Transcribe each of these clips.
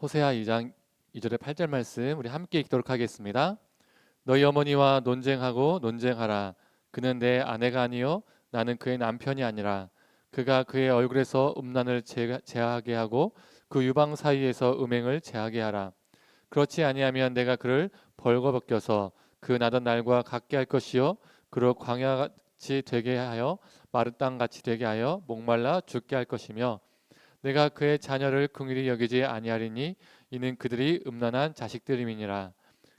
호세아 2장 2절의 8절 말씀 우리 함께 읽도록 하겠습니다. 너희 어머니와 논쟁하고 논쟁하라. 그는 내 아내가 아니요 나는 그의 남편이 아니라. 그가 그의 얼굴에서 음란을 제하게 하고 그 유방 사이에서 음행을 제하게 하라. 그렇지 아니하면 내가 그를 벌거벗겨서 그 나던 날과 같게 할 것이요 그를 광야같이 되게 하여 마른 땅같이 되게 하여 목말라 죽게 할 것이며 내가 그의 자녀를 긍휼히 여기지 아니하리니 이는 그들이 음란한 자식들임이니라.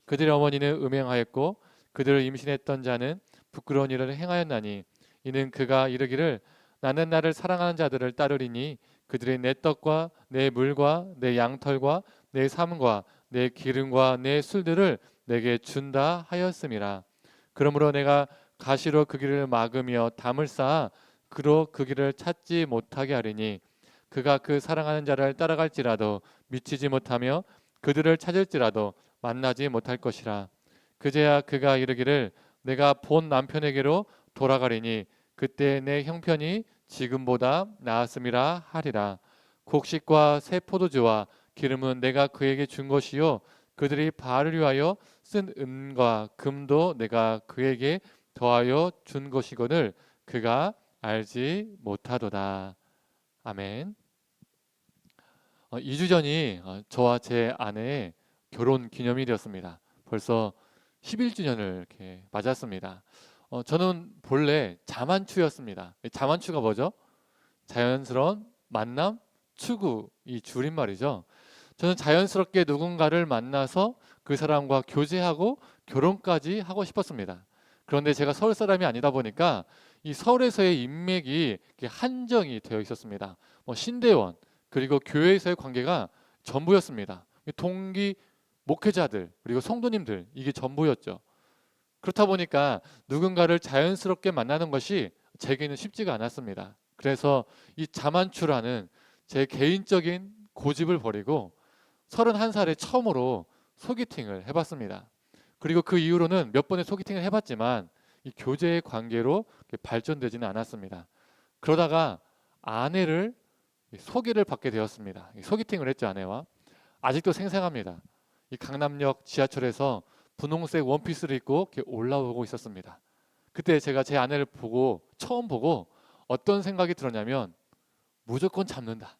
그들의 어머니는 음행하였고 그들을 임신했던 자는 부끄러운 일을 행하였나니 이는 그가 이르기를 나는 나를 사랑하는 자들을 따르리니 그들이 내 떡과 내 물과 내 양털과 내 삶과 내 기름과 내 술들을 내게 준다 하였음이라. 그러므로 내가 가시로 그 길을 막으며 담을 쌓아 그로 그 길을 찾지 못하게 하리니 그가 그 사랑하는 자를 따라갈지라도 미치지 못하며 그들을 찾을지라도 만나지 못할 것이라. 그제야 그가 이르기를 내가 본 남편에게로 돌아가리니 그때 내 형편이 지금보다 나았음이라 하리라. 곡식과 새 포도주와 기름은 내가 그에게 준 것이요 그들이 바알을 위하여 쓴 은과 금도 내가 그에게 더하여 준 것이거늘 그가 알지 못하도다. 아멘. 2주 전이 저와 제 아내의 결혼 기념일이었습니다. 벌써 11주년을 이렇게 맞았습니다. 저는 본래 자만추였습니다. 자만추가 뭐죠? 자연스러운 만남, 추구, 이 줄임말이죠. 저는 자연스럽게 누군가를 만나서 그 사람과 교제하고 결혼까지 하고 싶었습니다. 그런데 제가 서울 사람이 아니다 보니까 이 서울에서의 인맥이 한정이 되어 있었습니다. 신대원 그리고 교회에서의 관계가 전부였습니다. 동기 목회자들 그리고 성도님들 이게 전부였죠. 그렇다 보니까 누군가를 자연스럽게 만나는 것이 제게는 쉽지가 않았습니다. 그래서 이 자만추라는 제 개인적인 고집을 버리고 31살에 처음으로 소개팅을 해봤습니다. 그리고 그 이후로는 몇 번의 소개팅을 해봤지만 이 교제의 관계로 발전되지는 않았습니다. 그러다가 아내를 소개를 받게 되었습니다. 소개팅을 했죠, 아내와. 아직도 생생합니다. 이 강남역 지하철에서 분홍색 원피스를 입고 이렇게 올라오고 있었습니다. 그때 제가 제 아내를 처음 보고 어떤 생각이 들었냐면 무조건 잡는다.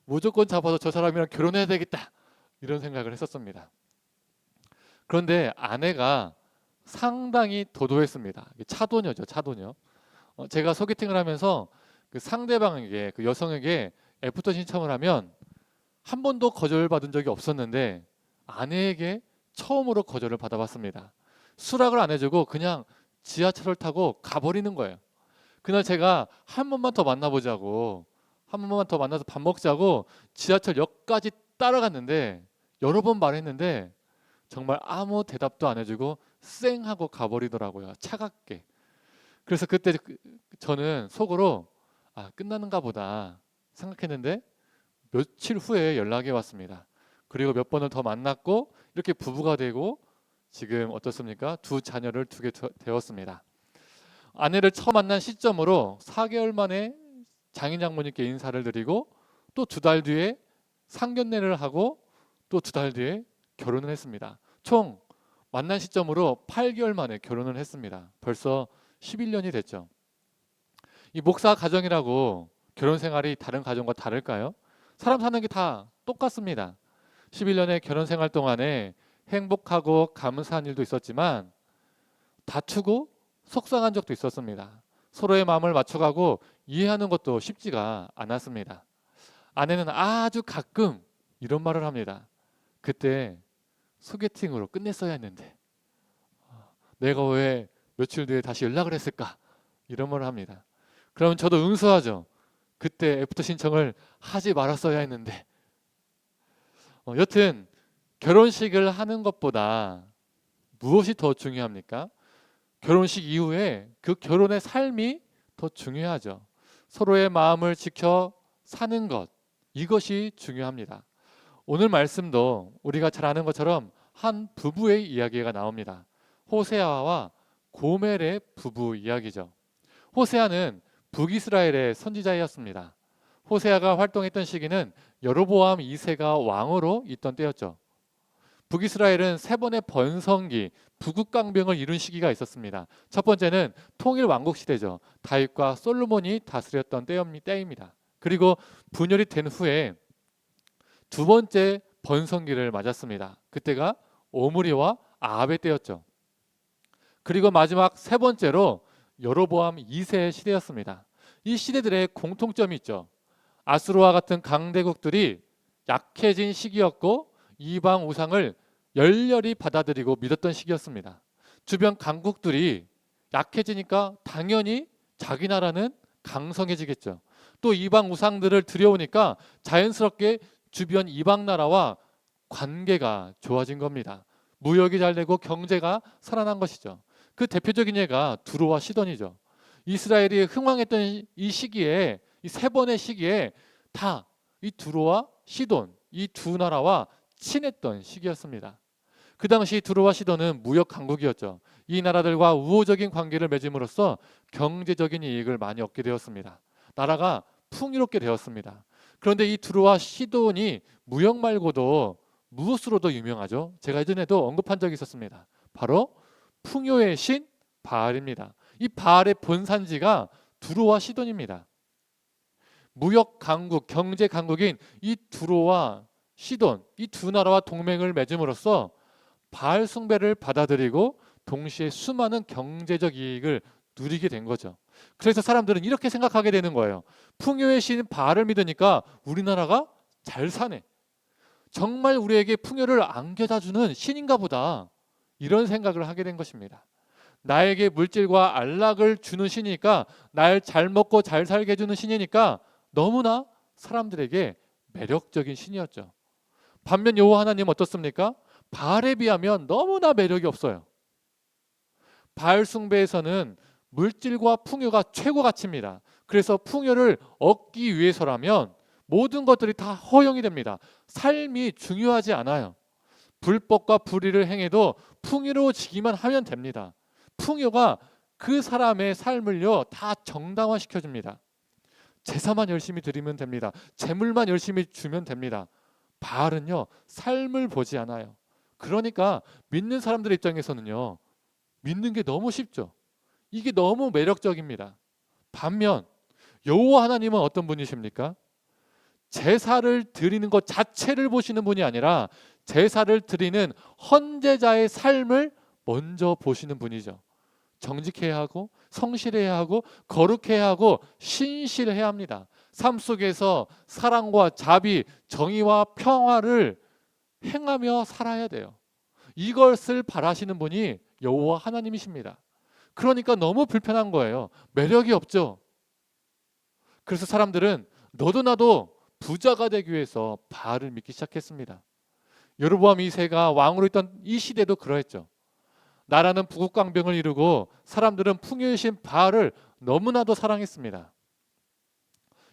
무조건 잡아서 저 사람이랑 결혼해야 되겠다. 이런 생각을 했었습니다. 그런데 아내가 상당히 도도했습니다. 차도녀죠, 차도녀. 제가 소개팅을 하면서 그 상대방에게, 그 여성에게 애프터 신청을 하면 한 번도 거절받은 적이 없었는데 아내에게 처음으로 거절을 받아봤습니다. 수락을 안 해주고 그냥 지하철을 타고 가버리는 거예요. 그날 제가 한 번만 더 만나보자고, 한 번만 더 만나서 밥 먹자고 지하철역까지 따라갔는데 여러 번 말했는데 정말 아무 대답도 안 해주고 쌩 하고 가버리더라고요. 차갑게. 그래서 그때 저는 속으로 끝나는가 보다 생각했는데 며칠 후에 연락이 왔습니다. 그리고 몇 번을 더 만났고 이렇게 부부가 되고 지금 어떻습니까? 두 자녀를 두게 되었습니다. 아내를 처음 만난 시점으로 4개월 만에 장인 장모님께 인사를 드리고 또 2달 뒤에 상견례를 하고 또 2달 뒤에 결혼을 했습니다. 총 만난 시점으로 8개월 만에 결혼을 했습니다. 벌써 11년이 됐죠. 이 목사 가정이라고 결혼 생활이 다른 가정과 다를까요? 사람 사는 게 다 똑같습니다. 11년의 결혼 생활 동안에 행복하고 감사한 일도 있었지만 다투고 속상한 적도 있었습니다. 서로의 마음을 맞춰가고 이해하는 것도 쉽지가 않았습니다. 아내는 아주 가끔 이런 말을 합니다. 그때 소개팅으로 끝냈어야 했는데 내가 왜 며칠 뒤에 다시 연락을 했을까? 이런 말을 합니다. 그러면 저도 응수하죠. 그때 애프터 신청을 하지 말았어야 했는데. 여튼 결혼식을 하는 것보다 무엇이 더 중요합니까? 결혼식 이후에 그 결혼의 삶이 더 중요하죠. 서로의 마음을 지켜 사는 것, 이것이 중요합니다. 오늘 말씀도 우리가 잘 아는 것처럼 한 부부의 이야기가 나옵니다. 호세아와 고멜의 부부 이야기죠. 호세아는 북이스라엘의 선지자였습니다. 호세아가 활동했던 시기는 여로보암 2세가 왕으로 있던 때였죠. 북이스라엘은 세 번의 번성기, 부국강병을 이룬 시기가 있었습니다. 첫 번째는 통일 왕국 시대죠. 다윗과 솔로몬이 다스렸던 때입니다. 그리고 분열이 된 후에 두 번째 번성기를 맞았습니다. 그때가 오므리와 아합의 때였죠. 그리고 마지막 세 번째로 여로보암 2세의 시대였습니다. 이 시대들의 공통점이 있죠. 아수르와 같은 강대국들이 약해진 시기였고 이방 우상을 열렬히 받아들이고 믿었던 시기였습니다. 주변 강국들이 약해지니까 당연히 자기 나라는 강성해지겠죠. 또 이방 우상들을 들여오니까 자연스럽게 주변 이방 나라와 관계가 좋아진 겁니다. 무역이 잘 되고 경제가 살아난 것이죠. 그 대표적인 예가 두로와 시돈이죠. 이스라엘이 흥왕했던 이 시기에, 이 세 번의 시기에 다 이 두로와 시돈, 이 두 나라와 친했던 시기였습니다. 그 당시 두로와 시돈은 무역 강국이었죠. 이 나라들과 우호적인 관계를 맺음으로써 경제적인 이익을 많이 얻게 되었습니다. 나라가 풍요롭게 되었습니다. 그런데 이 두로와 시돈이 무역 말고도 무엇으로도 유명하죠? 제가 예전에도 언급한 적이 있었습니다. 바로 풍요의 신 바알입니다. 이 바알의 본산지가 두로와 시돈입니다. 무역 강국, 경제 강국인 이 두로와 시돈, 이 두 나라와 동맹을 맺음으로써 바알 숭배를 받아들이고 동시에 수많은 경제적 이익을 누리게 된 거죠. 그래서 사람들은 이렇게 생각하게 되는 거예요. 풍요의 신 바알을 믿으니까 우리나라가 잘 사네. 정말 우리에게 풍요를 안겨다 주는 신인가 보다. 이런 생각을 하게 된 것입니다. 나에게 물질과 안락을 주는 신이니까, 날 잘 먹고 잘 살게 해주는 신이니까 너무나 사람들에게 매력적인 신이었죠. 반면 여호와 하나님은 어떻습니까? 바알에 비하면 너무나 매력이 없어요. 바알 숭배에서는 물질과 풍요가 최고 가치입니다. 그래서 풍요를 얻기 위해서라면 모든 것들이 다 허용이 됩니다. 삶이 중요하지 않아요. 불법과 불의를 행해도 풍요로워지기만 하면 됩니다. 풍요가 그 사람의 삶을요 다 정당화시켜 줍니다. 제사만 열심히 드리면 됩니다. 재물만 열심히 주면 됩니다. 바알은요 삶을 보지 않아요. 그러니까 믿는 사람들 입장에서는요 믿는 게 너무 쉽죠. 이게 너무 매력적입니다. 반면 여호와 하나님은 어떤 분이십니까? 제사를 드리는 것 자체를 보시는 분이 아니라 제사를 드리는 헌제자의 삶을 먼저 보시는 분이죠. 정직해야 하고 성실해야 하고 거룩해야 하고 신실해야 합니다. 삶 속에서 사랑과 자비, 정의와 평화를 행하며 살아야 돼요. 이것을 바라시는 분이 여호와 하나님이십니다. 그러니까 너무 불편한 거예요. 매력이 없죠. 그래서 사람들은 너도 나도 부자가 되기 위해서 바알을 믿기 시작했습니다. 여로보암 2세가 왕으로 있던 이 시대도 그러했죠. 나라는 부국강병을 이루고 사람들은 풍요의 신 바알을 너무나도 사랑했습니다.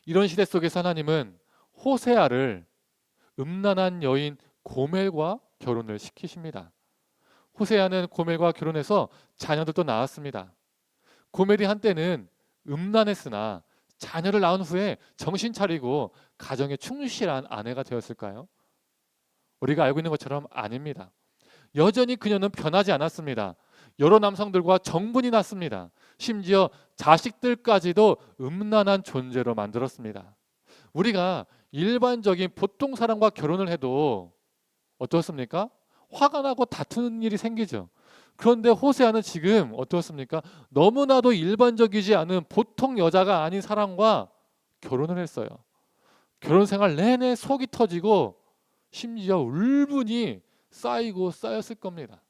이런 시대 속에서 하나님은 호세아를 음란한 여인 고멜과 결혼을 시키십니다. 호세아는 고멜과 결혼해서 자녀들도 낳았습니다. 고멜이 한때는 음란했으나 자녀를 낳은 후에 정신 차리고 가정에 충실한 아내가 되었을까요? 우리가 알고 있는 것처럼 아닙니다. 여전히 그녀는 변하지 않았습니다. 여러 남성들과 정분이 났습니다. 심지어 자식들까지도 음란한 존재로 만들었습니다. 우리가 일반적인 보통 사람과 결혼을 해도 어떻습니까? 화가 나고 다투는 일이 생기죠. 그런데 호세아는 지금 어떻습니까? 너무나도 일반적이지 않은 보통 여자가 아닌 사람과 결혼을 했어요. 결혼 생활 내내 속이 터지고 심지어 울분이 쌓이고 쌓였을 겁니다.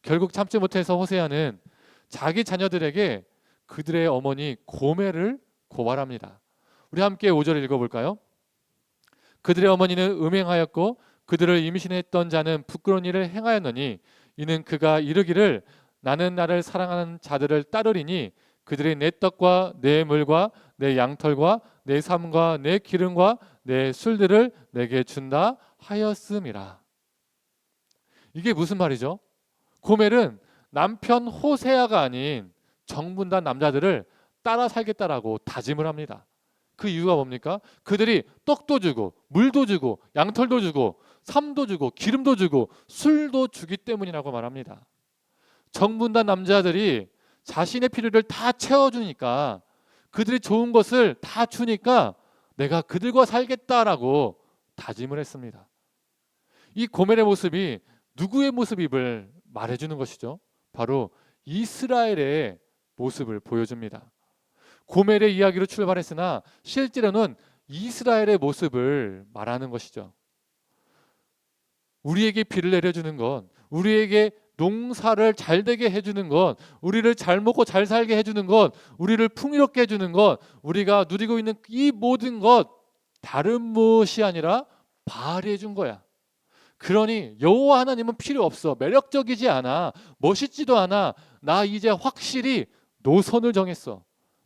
결국 참지 못해서 호세아는 자기 자녀들에게 그들의 어머니 고멜을 고발합니다. 우리 함께 5절 읽어볼까요? 그들의 어머니는 음행하였고 그들을 임신했던 자는 부끄러운 일을 행하였느니 이는 그가 이르기를 나는 나를 사랑하는 자들을 따르리니 그들이 내 떡과 내 물과 내 양털과 내 삶과 내 기름과 내 술들을 내게 준다 하였음이라. 이게 무슨 말이죠? 고멜은 남편 호세아가 아닌 정분단 남자들을 따라 살겠다라고 다짐을 합니다. 그 이유가 뭡니까? 그들이 떡도 주고 물도 주고 양털도 주고 삶도 주고 기름도 주고 술도 주기 때문이라고 말합니다. 정분단 남자들이 자신의 필요를 다 채워주니까, 그들이 좋은 것을 다 주니까 내가 그들과 살겠다라고 다짐을 했습니다. 이 고멜의 모습이 누구의 모습임을 말해주는 것이죠. 바로 이스라엘의 모습을 보여줍니다. 고멜의 이야기로 출발했으나 실제로는 이스라엘의 모습을 말하는 것이죠. 우리에게 비를 내려주는 것, 우리에게 농사를 잘 되게 해주는 것, 우리를 잘 먹고 잘 살게 해주는 것, 우리를 풍요롭게 해주는 것, 우리가 누리고 있는 이 모든 것, 다른 무엇이 아니라 바알이 해준 거야. 그러니 여호와 하나님은 필요 없어. 매력적이지 않아. 멋있지도 않아. 나 이제 확실히 노선을 정했어.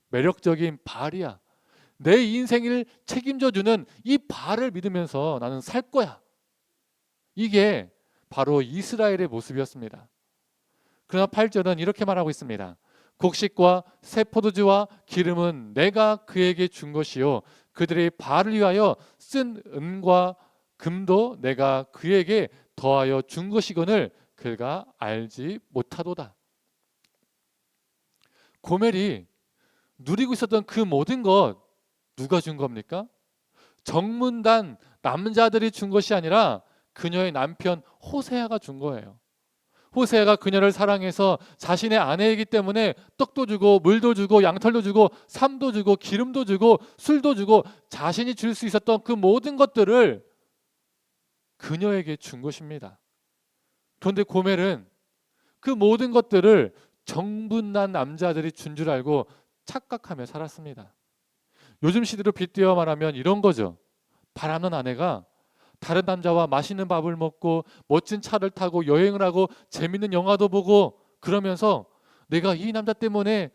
매력적인 바알이야. 내 인생을 책임져주는 이 바알을 믿으면서 나는 살 거야. 이게 바로 이스라엘의 모습이었습니다. 그러나 8절은 이렇게 말하고 있습니다. 곡식과 새 포도주와 기름은 내가 그에게 준 것이요 그들의 바알을 위하여 쓴 은과 금도 내가 그에게 더하여 준 것이거늘 그가 알지 못하도다. 고멜이 누리고 있었던 그 모든 것 누가 준 겁니까? 정문단 남자들이 준 것이 아니라 그녀의 남편 호세아가 준 거예요. 호세아가 그녀를 사랑해서 자신의 아내이기 때문에 떡도 주고 물도 주고 양털도 주고 삶도 주고 기름도 주고 술도 주고 자신이 줄 수 있었던 그 모든 것들을 그녀에게 준 것입니다. 그런데 고멜은 그 모든 것들을 정분난 남자들이 준 줄 알고 착각하며 살았습니다. 요즘 시대로 빗대어 말하면 이런 거죠. 바람난 아내가 다른 남자와 맛있는 밥을 먹고 멋진 차를 타고 여행을 하고 재밌는 영화도 보고 그러면서 내가 이 남자 때문에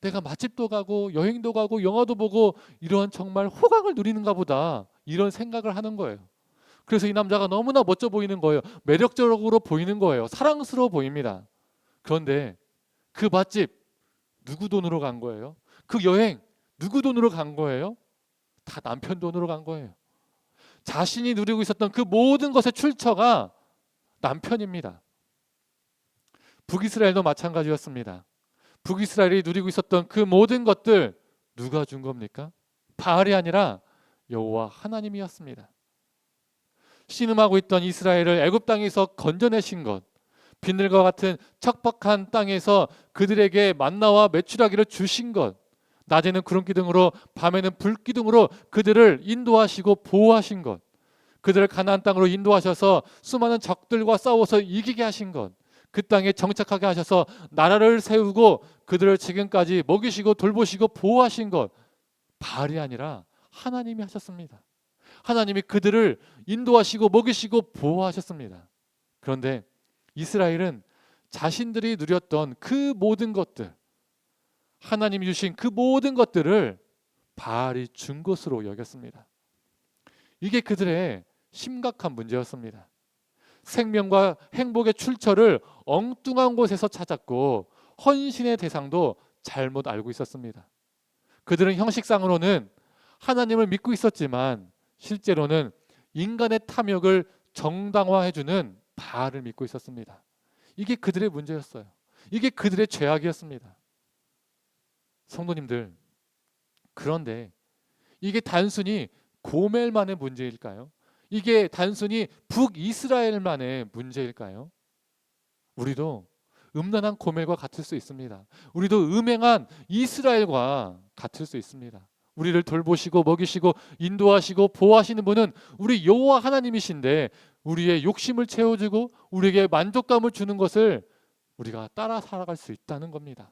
내가 맛집도 가고 여행도 가고 영화도 보고 이런 정말 호강을 누리는가 보다, 이런 생각을 하는 거예요. 그래서 이 남자가 너무나 멋져 보이는 거예요. 매력적으로 보이는 거예요. 사랑스러워 보입니다. 그런데 그 맛집 누구 돈으로 간 거예요? 그 여행 누구 돈으로 간 거예요? 다 남편 돈으로 간 거예요. 자신이 누리고 있었던 그 모든 것의 출처가 남편입니다. 북이스라엘도 마찬가지였습니다. 북이스라엘이 누리고 있었던 그 모든 것들 누가 준 겁니까? 바알이 아니라 여호와 하나님이었습니다. 신음하고 있던 이스라엘을 애굽 땅에서 건져내신 것, 비늘과 같은 척박한 땅에서 그들에게 만나와 메추라기를 주신 것, 낮에는 구름 기둥으로 밤에는 불 기둥으로 그들을 인도하시고 보호하신 것, 그들을 가나안 땅으로 인도하셔서 수많은 적들과 싸워서 이기게 하신 것, 그 땅에 정착하게 하셔서 나라를 세우고 그들을 지금까지 먹이시고 돌보시고 보호하신 것, 바알이 아니라 하나님이 하셨습니다. 하나님이 그들을 인도하시고 먹이시고 보호하셨습니다. 그런데 이스라엘은 자신들이 누렸던 그 모든 것들, 하나님이 주신 그 모든 것들을 바알이 준 것으로 여겼습니다. 이게 그들의 심각한 문제였습니다. 생명과 행복의 출처를 엉뚱한 곳에서 찾았고 헌신의 대상도 잘못 알고 있었습니다. 그들은 형식상으로는 하나님을 믿고 있었지만 실제로는 인간의 탐욕을 정당화해주는 바알을 믿고 있었습니다. 이게 그들의 문제였어요. 이게 그들의 죄악이었습니다. 성도님들, 그런데 이게 단순히 고멜만의 문제일까요? 이게 단순히 북이스라엘만의 문제일까요? 우리도 음란한 고멜과 같을 수 있습니다. 우리도 음행한 이스라엘과 같을 수 있습니다. 우리를 돌보시고 먹이시고 인도하시고 보호하시는 분은 우리 여호와 하나님이신데 우리의 욕심을 채워주고 우리에게 만족감을 주는 것을 우리가 따라 살아갈 수 있다는 겁니다.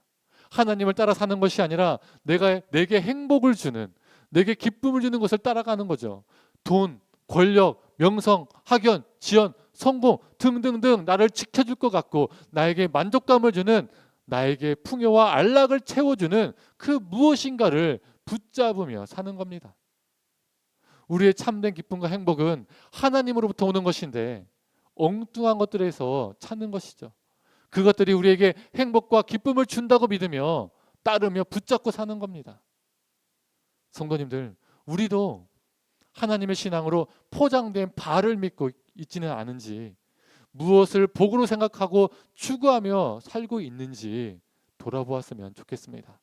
하나님을 따라 사는 것이 아니라 내게 행복을 주는, 내게 기쁨을 주는 것을 따라가는 거죠. 돈, 권력, 명성, 학연, 지연, 성공 등등등 나를 지켜줄 것 같고 나에게 만족감을 주는, 나에게 풍요와 안락을 채워주는 그 무엇인가를 붙잡으며 사는 겁니다. 우리의 참된 기쁨과 행복은 하나님으로부터 오는 것인데 엉뚱한 것들에서 찾는 것이죠. 그것들이 우리에게 행복과 기쁨을 준다고 믿으며 따르며 붙잡고 사는 겁니다. 성도님들, 우리도 하나님의 신앙으로 포장된 바알을 믿고 있지는 않은지, 무엇을 복으로 생각하고 추구하며 살고 있는지 돌아보았으면 좋겠습니다.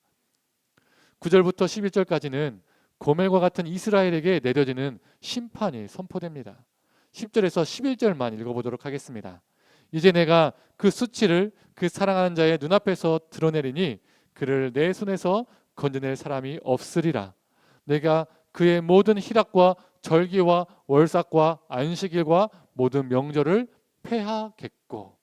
9절부터 11절까지는 고멜과 같은 이스라엘에게 내려지는 심판이 선포됩니다. 10절에서 11절만 읽어보도록 하겠습니다. 이제 내가 그 수치를 그 사랑하는 자의 눈앞에서 드러내리니 그를 내 손에서 건져낼 사람이 없으리라. 내가 그의 모든 희락과 절기와 월삭과 안식일과 모든 명절을 폐하겠고,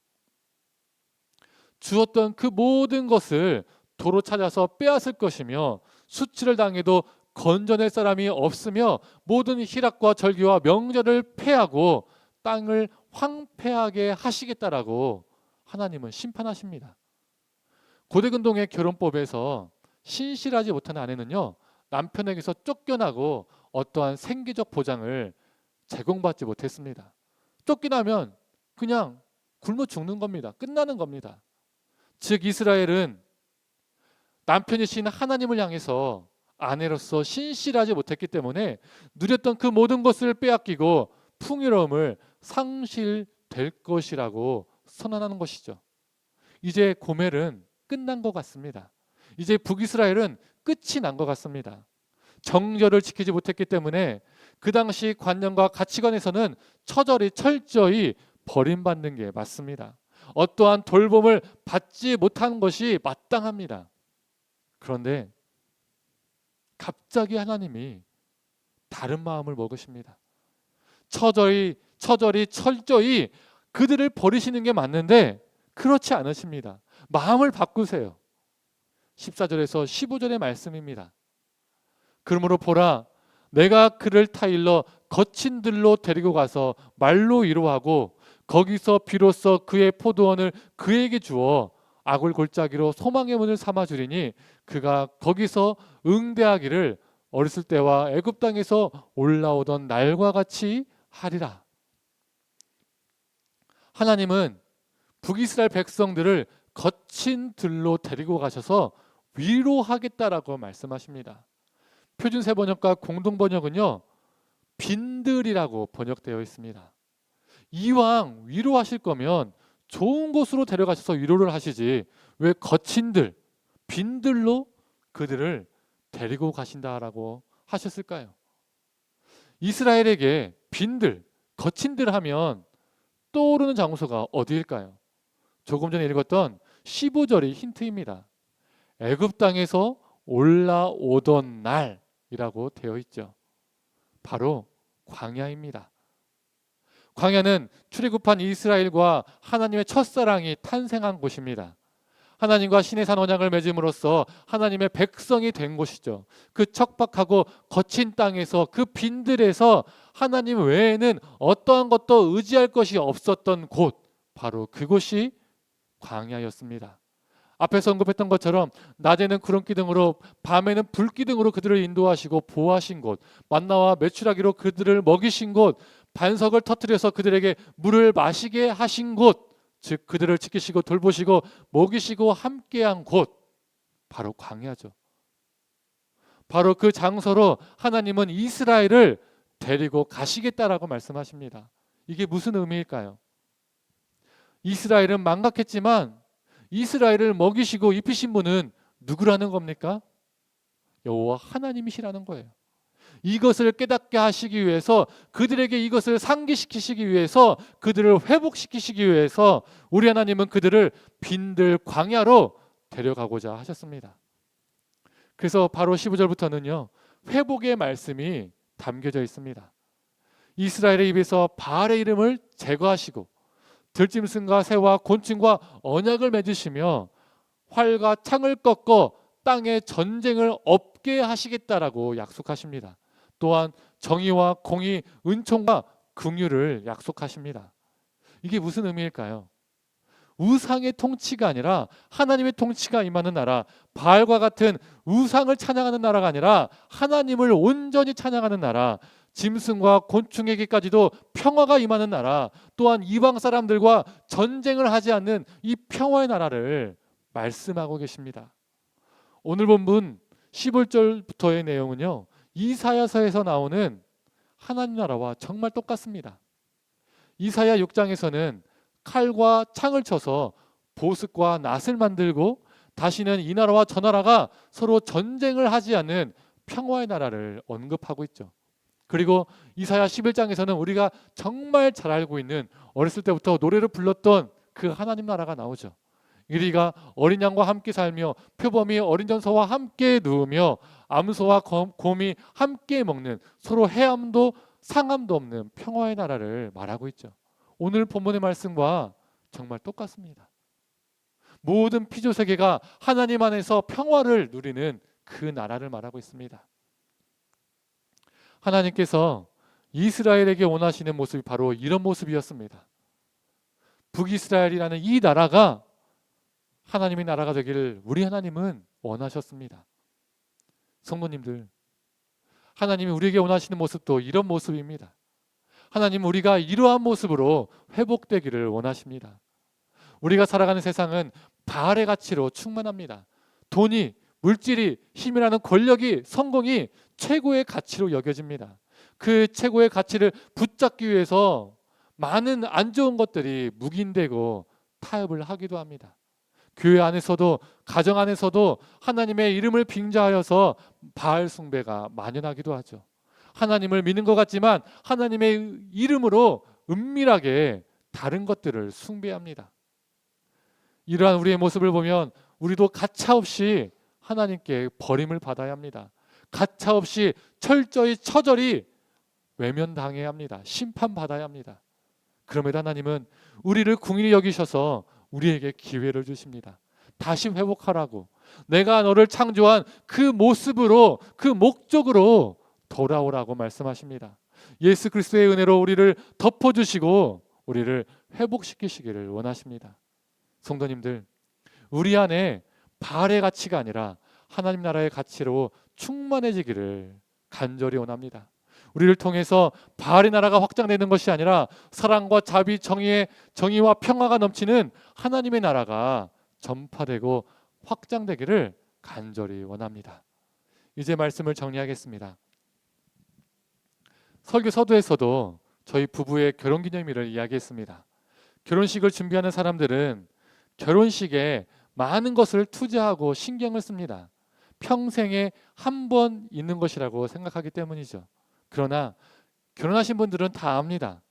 주었던 그 모든 것을 도로 찾아서 빼앗을 것이며 수치를 당해도 건져낼 사람이 없으며 모든 희락과 절기와 명절을 폐하고 땅을 황폐하게 하시겠다라고 하나님은 심판하십니다. 고대근동의 결혼법에서 신실하지 못한 아내는요, 남편에게서 쫓겨나고 어떠한 생계적 보장을 제공받지 못했습니다. 쫓겨나면 그냥 굶어 죽는 겁니다. 끝나는 겁니다. 즉 이스라엘은 남편이신 하나님을 향해서 아내로서 신실하지 못했기 때문에 누렸던 그 모든 것을 빼앗기고 풍요로움을 상실될 것이라고 선언하는 것이죠. 이제 고멜은 끝난 것 같습니다. 이제 북이스라엘은 끝이 난 것 같습니다. 정절을 지키지 못했기 때문에 그 당시 관념과 가치관에서는 철저히 버림받는 게 맞습니다. 어떠한 돌봄을 받지 못한 것이 마땅합니다. 그런데 갑자기 하나님이 다른 마음을 먹으십니다. 철저히 그들을 버리시는 게 맞는데 그렇지 않으십니다. 마음을 바꾸세요. 14절에서 15절의 말씀입니다. 그러므로 보라, 내가 그를 타일러 거친 들로 데리고 가서 말로 위로하고 거기서 비로소 그의 포도원을 그에게 주어 악을 골짜기로 소망의 문을 삼아 주리니 그가 거기서 응대하기를 어렸을 때와 애굽 땅에서 올라오던 날과 같이 하리라. 하나님은 북이스라엘 백성들을 거친 들로 데리고 가셔서 위로하겠다라고 말씀하십니다. 표준 세번역과 공동 번역은요, 빈들이라고 번역되어 있습니다. 이왕 위로하실 거면 좋은 곳으로 데려가셔서 위로를 하시지 왜 거친 들, 빈들로 그들을 데리고 가신다라고 하셨을까요? 이스라엘에게 빈들, 거친 들 하면 떠오르는 장소가 어디일까요? 조금 전에 읽었던 15절이 힌트입니다. 애굽 땅에서 올라오던 날이라고 되어 있죠. 바로 광야입니다. 광야는 출애굽한 이스라엘과 하나님의 첫사랑이 탄생한 곳입니다. 하나님과 신의 산 언약을 맺음으로써 하나님의 백성이 된 곳이죠. 그 척박하고 거친 땅에서, 그 빈들에서 하나님 외에는 어떠한 것도 의지할 것이 없었던 곳, 바로 그곳이 광야였습니다. 앞에서 언급했던 것처럼 낮에는 구름기둥으로, 밤에는 불기둥으로 그들을 인도하시고 보호하신 곳, 만나와 메추라기로 그들을 먹이신 곳, 반석을 터뜨려서 그들에게 물을 마시게 하신 곳, 즉 그들을 지키시고 돌보시고 먹이시고 함께한 곳, 바로 광야죠. 바로 그 장소로 하나님은 이스라엘을 데리고 가시겠다라고 말씀하십니다. 이게 무슨 의미일까요? 이스라엘은 망각했지만 이스라엘을 먹이시고 입히신 분은 누구라는 겁니까? 여호와 하나님이시라는 거예요. 이것을 깨닫게 하시기 위해서, 그들에게 이것을 상기시키시기 위해서, 그들을 회복시키시기 위해서 우리 하나님은 그들을 빈들 광야로 데려가고자 하셨습니다. 그래서 바로 15절부터는요, 회복의 말씀이 담겨져 있습니다. 이스라엘의 입에서 바알의 이름을 제거하시고 들짐승과 새와 곤충과 언약을 맺으시며 활과 창을 꺾어 땅에 전쟁을 없게 하시겠다라고 약속하십니다. 또한 정의와 공의, 은총과 긍휼을 약속하십니다. 이게 무슨 의미일까요? 우상의 통치가 아니라 하나님의 통치가 임하는 나라, 바알과 같은 우상을 찬양하는 나라가 아니라 하나님을 온전히 찬양하는 나라, 짐승과 곤충에게까지도 평화가 임하는 나라, 또한 이방 사람들과 전쟁을 하지 않는 이 평화의 나라를 말씀하고 계십니다. 오늘 본문 15절부터의 내용은요, 이사야서에서 나오는 하나님 나라와 정말 똑같습니다. 이사야 6장에서는 칼과 창을 쳐서 보습과 낫을 만들고 다시는 이 나라와 저 나라가 서로 전쟁을 하지 않는 평화의 나라를 언급하고 있죠. 그리고 이사야 11장에서는 우리가 정말 잘 알고 있는 어렸을 때부터 노래로 불렀던 그 하나님 나라가 나오죠. 이리가 어린 양과 함께 살며 표범이 어린 전소와 함께 누우며 암소와 곰이 함께 먹는 서로 해함도 상함도 없는 평화의 나라를 말하고 있죠. 오늘 본문의 말씀과 정말 똑같습니다. 모든 피조 세계가 하나님 안에서 평화를 누리는 그 나라를 말하고 있습니다. 하나님께서 이스라엘에게 원하시는 모습이 바로 이런 모습이었습니다. 북이스라엘이라는 이 나라가 하나님의 나라가 되기를 우리 하나님은 원하셨습니다. 성도님들, 하나님이 우리에게 원하시는 모습도 이런 모습입니다. 하나님은 우리가 이러한 모습으로 회복되기를 원하십니다. 우리가 살아가는 세상은 바알의 가치로 충만합니다. 돈이, 물질이, 힘이라는 권력이, 성공이 최고의 가치로 여겨집니다. 그 최고의 가치를 붙잡기 위해서 많은 안 좋은 것들이 묵인되고 타협을 하기도 합니다. 교회 안에서도 가정 안에서도 하나님의 이름을 빙자하여서 바알 숭배가 만연하기도 하죠. 하나님을 믿는 것 같지만 하나님의 이름으로 은밀하게 다른 것들을 숭배합니다. 이러한 우리의 모습을 보면 우리도 가차없이 하나님께 버림을 받아야 합니다. 가차없이 철저히 처절히 외면당해야 합니다. 심판받아야 합니다. 그럼에도 하나님은 우리를 긍휼히 여기셔서 우리에게 기회를 주십니다. 다시 회복하라고, 내가 너를 창조한 그 모습으로, 그 목적으로 돌아오라고 말씀하십니다. 예수 그리스도의 은혜로 우리를 덮어주시고 우리를 회복시키시기를 원하십니다. 성도님들, 우리 안에 바알의 가치가 아니라 하나님 나라의 가치로 충만해지기를 간절히 원합니다. 우리를 통해서 바알의 나라가 확장되는 것이 아니라 사랑과 자비, 정의와 평화가 넘치는 하나님의 나라가 전파되고 확장되기를 간절히 원합니다. 이제 말씀을 정리하겠습니다. 설교 서두에서도 저희 부부의 결혼기념일을 이야기했습니다. 결혼식을 준비하는 사람들은 결혼식에 많은 것을 투자하고 신경을 씁니다. 평생에 한 번 있는 것이라고 생각하기 때문이죠. 그러나 결혼하신 분들은 다 압니다.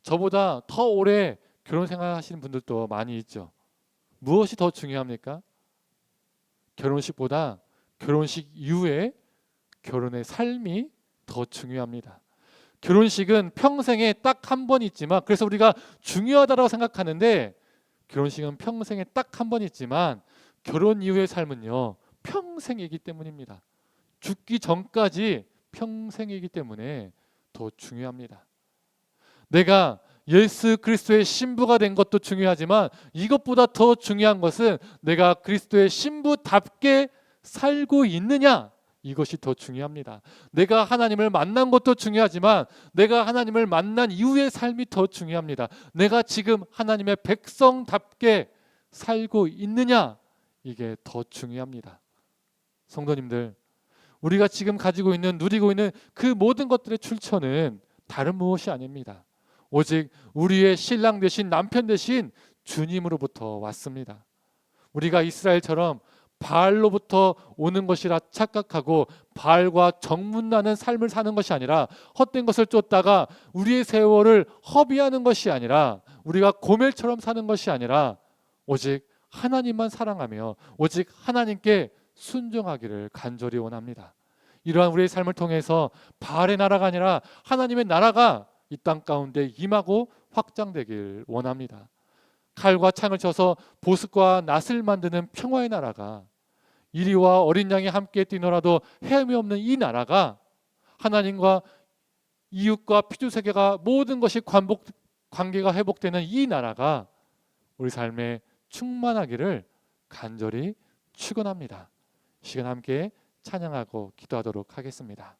저보다 더 오래 결혼 생활하시는 분들도 많이 있죠. 무엇이 더 중요합니까? 결혼식보다 결혼식 이후에 결혼의 삶이 더 중요합니다. 결혼식은 평생에 딱 한 번 있지만, 그래서 우리가 중요하다고 생각하는데, 결혼식은 평생에 딱 한 번 있지만 결혼 이후의 삶은요 평생이기 때문입니다. 죽기 전까지 평생이기 때문에 더 중요합니다. 내가 예수 그리스도의 신부가 된 것도 중요하지만 이것보다 더 중요한 것은 내가 그리스도의 신부답게 살고 있느냐, 이것이 더 중요합니다. 내가 하나님을 만난 것도 중요하지만 내가 하나님을 만난 이후의 삶이 더 중요합니다. 내가 지금 하나님의 백성답게 살고 있느냐, 이게 더 중요합니다. 성도님들, 우리가 지금 가지고 있는, 누리고 있는 그 모든 것들의 출처는 다른 무엇이 아닙니다. 오직 우리의 신랑 되신, 남편 되신 주님으로부터 왔습니다. 우리가 이스라엘처럼 바알로부터 오는 것이라 착각하고 바알과 정문나는 삶을 사는 것이 아니라, 헛된 것을 쫓다가 우리의 세월을 허비하는 것이 아니라, 우리가 고멜처럼 사는 것이 아니라 오직 하나님만 사랑하며 오직 하나님께 순종하기를 간절히 원합니다. 이러한 우리의 삶을 통해서 바알의 나라가 아니라 하나님의 나라가 이 땅 가운데 임하고 확장되길 원합니다. 칼과 창을 쳐서 보습과 낫을 만드는 평화의 나라가, 이리와 어린 양이 함께 뛰노라도 헤엄이 없는 이 나라가, 하나님과 이웃과 피조세계가 모든 것이 관계가 회복되는 이 나라가 우리 삶에 충만하기를 간절히 축원합니다. 시간 함께 찬양하고 기도하도록 하겠습니다.